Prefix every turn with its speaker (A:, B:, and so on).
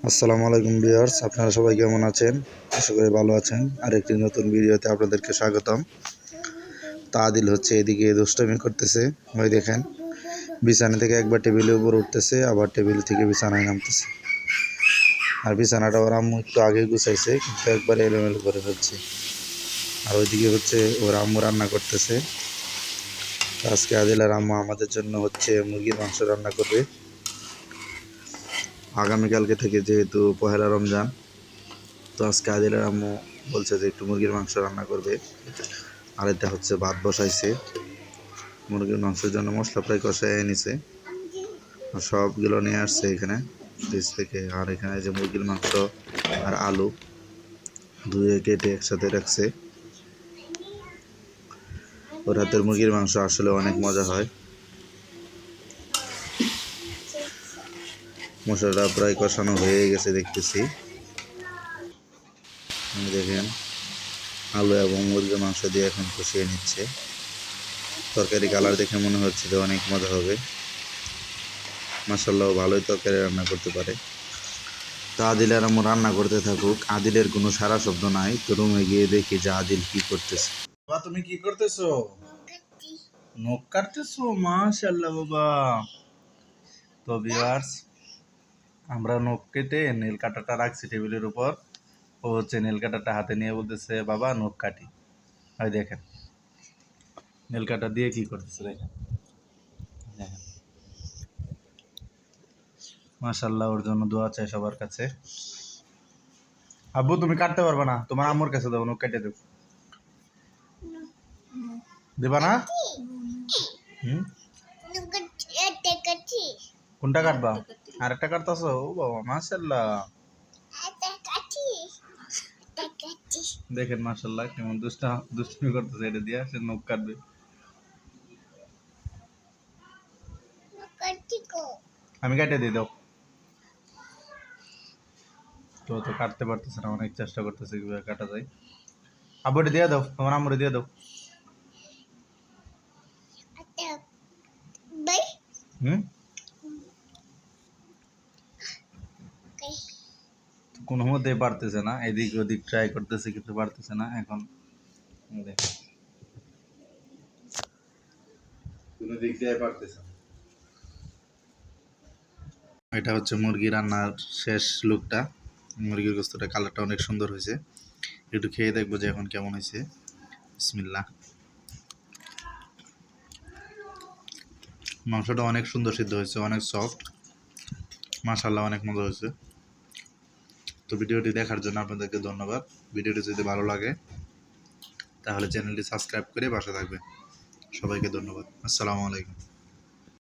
A: আসসালামু আলাইকুম ভিউয়ার্স, আপনারা সবাই কেমন আছেন? আশা করি ভালো আছেন। আর একটি নতুন ভিডিওতে আপনাদেরকে স্বাগতম। আদিল হচ্ছে এদিকে দুষ্টামি করতেছে। ওই দেখেন, বিছানা থেকে একবার টেবিলের উপর উঠতেছে, আবার টেবিল থেকে বিছানায় নামতেছে। আর বিছানাটা ওর আম্মু একটু আগে গুছাইছে, কিন্তু একবারে এলোমেলো করে ফেলছে। আর ওইদিকে হচ্ছে ওর আম্মু রান্না করতেছে। আজকে আদিল আর আম্মু আমাদের জন্য হচ্ছে মুরগির মাংস রান্না করবে। আগামীকালকে থেকে যেহেতু পহেলা রমজান, তো আজকে আদিলের আম্মু বলছে যে একটু মুরগির মাংস রান্না করবে। আর এটা হচ্ছে ভাত বসাইছে। মুরগির মাংসের জন্য মশলা প্রায় কষাই নিছে, আর সবগুলো নিয়ে আসছে এখানে ফ্রিজ থেকে। আর এখানে যে মুরগির মাংস আর আলু ধুয়ে কেটে একসাথে রাখছে। ওর হাতের মুরগির মাংস আসলে অনেক মজা হয়। মশলাটা প্রায় কষানো হয়ে গেছে দেখতেছি। দেখেন, আলু এবং মুরগির মাংস দিয়ে এখন কষিয়ে নিচ্ছে। তরকারি কালার দেখে মনে হচ্ছে যে অনেক মজা হবে। মাশাআল্লাহ, ভালোই তরকারি রান্না করতে পারে। তো আদিল আর আম্মু রান্না করতে থাকুক। আদিলের কোনো সারা শব্দ নাই। তো রুমে গিয়ে দেখি যে আদিল কি করতেছে। বাবা, তুমি কি করতেছো? নখ কাটতেছো? মাশাআল্লাহ বাবা। তো ভিউয়ার্স, আমরা নখ কেটে নেল কাটাটা রাখছি টেবিলের উপর। ও হচ্ছে নেল কাটাটা হাতে নিয়ে বলতেছে, বাবা নখ কাটি। হয় দেখেন, নেল কাটা দিয়ে কি করতেছে দেখেন। দেখেন, মাশাআল্লাহ, ওর জন্য দোয়া চাই সবার কাছে। আব্বু, তুমি কাটতে পারবে না, তোমার আম্মুর কাছে দেবো, নখ কেটে দেবো। দেবা না? হুম, কোনটা কাটবা? আরেকটা কাটতেছো? ও বাবা, মাশাআল্লাহ। দেখেন মাশাআল্লাহ কেমন দুষ্টুমি করতেছে। এটা দিয়া সে নখ কাটবে। আমি কাটে দিয়ে দাও। তো তো কাটতে পারতেছে না, অনেক চেষ্টা করতেছে কিভাবে কাটা যায়। আব্বুটা দিয়ে দাও, তোমার আম্মুরে দিয়ে দাও। হুম, কোনো মতেই পারতেছে না। এদিক ওদিক ট্রাই করতেছে কিন্তু পারতেছে না। এখন দেখো, কোনো দিক দিয়ে পারতেছে না। এটা হচ্ছে মুরগি রান্নার শেষ লুকটা। মুরগির গোস্তটা কালারটা অনেক সুন্দর হয়েছে। একটু খেয়ে দেখবো যে এখন কেমন হয়েছে। বিসমিল্লাহ। মাংসটা অনেক সুন্দর সিদ্ধ হয়েছে, অনেক সফট। মাশাআল্লাহ, অনেক মজা হয়েছে। তো ভিডিওটি দেখার জন্য আপনাদেরকে ধন্যবাদ। ভিডিওটি যদি ভালো লাগে তাহলে চ্যানেলটি সাবস্ক্রাইব করে পাশে থাকবেন। সবাইকে ধন্যবাদ। আসসালামু আলাইকুম।